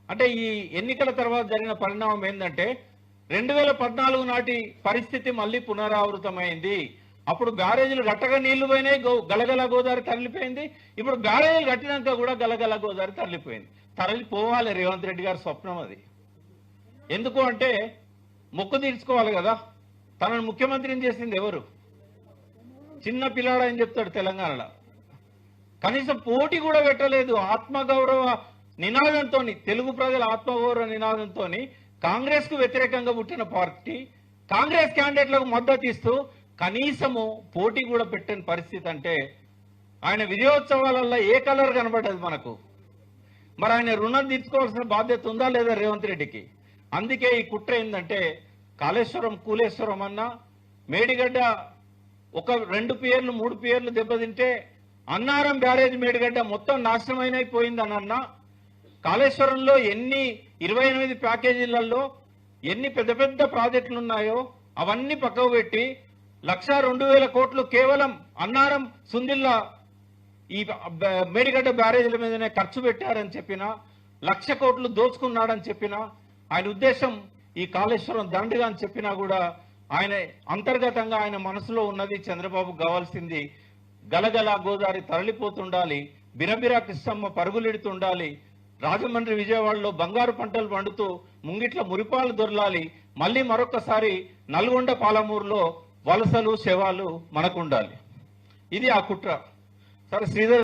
అంటే ఈ ఎన్నికల తర్వాత జరిగిన పరిణామం ఏంటంటే 2014 నాటి పరిస్థితి మళ్ళీ పునరావృతమైంది. అప్పుడు బ్యారేజీలు గట్టగా నీళ్లు పోయినాయి, గలగల గోదావరి తరలిపోయింది. ఇప్పుడు బ్యారేజీలు కట్టినాక కూడా గలగల గోదావరి తరలిపోయింది. తరలిపోవాలి రేవంత్ రెడ్డి గారి స్వప్నం అది. ఎందుకు అంటే మొక్కు తీర్చుకోవాలి కదా. తనను ముఖ్యమంత్రిని చేసింది ఎవరు? చిన్న పిల్లాడు అని చెప్తాడు తెలంగాణలో. కనీసం పోటీ కూడా పెట్టలేదు. ఆత్మగౌరవ నినాదంతో, తెలుగు ప్రజల ఆత్మగౌరవ నినాదంతో కాంగ్రెస్ కు వ్యతిరేకంగా పుట్టిన పార్టీ కాంగ్రెస్ క్యాండిడేట్లకు మద్దతు ఇస్తూ కనీసము పోటీ కూడా పెట్టని పరిస్థితి. అంటే ఆయన విజయోత్సవాలలో ఏ కలర్ కనబడ్డది మనకు? మరి ఆయన రుణం తీర్చుకోవాల్సిన బాధ్యత ఉందా లేదా రేవంత్ రెడ్డికి? అందుకే ఈ కుట్ర ఏంటంటే కాళేశ్వరం కూలేశ్వరం అన్నా, మేడిగడ్డ ఒక 2 పియర్లు 3 పియర్లు దెబ్బతింటే అన్నారం బ్యారేజ్ మేడిగడ్డ మొత్తం నాశనమైపోయిందని అన్నా, కాళేశ్వరంలో ఎన్ని 28 ప్యాకేజీలలో ఎన్ని పెద్ద పెద్ద ప్రాజెక్టులు ఉన్నాయో అవన్నీ పక్కకు పెట్టి 1,02,000 కోట్లు కేవలం అన్నారం సుందిల్లా ఈ మేడిగడ్డ బ్యారేజీల మీదనే ఖర్చు పెట్టారని చెప్పినా, 1,00,000 కోట్లు దోచుకున్నాడని చెప్పినా, ఆయన ఉద్దేశం ఈ కాళేశ్వరం దండుగా అని చెప్పినా కూడా ఆయన అంతర్గతంగా ఆయన మనసులో ఉన్నది చంద్రబాబు కావాల్సింది గలగల గోదావరి తరలిపోతుండాలి, బిరబిరా కృష్ణమ్మ పరుగులెడుతుండాలి, రాజమండ్రి విజయవాడలో బంగారు పంటలు పండుతూ ముంగిట్ల మురిపాలు దొరలాలి, మళ్ళీ మరొకసారి నల్గొండ పాలమూరులో వలసలు శవాలు మనకుండాలి. ఇది ఆ కుట్ర. సరే శ్రీధర్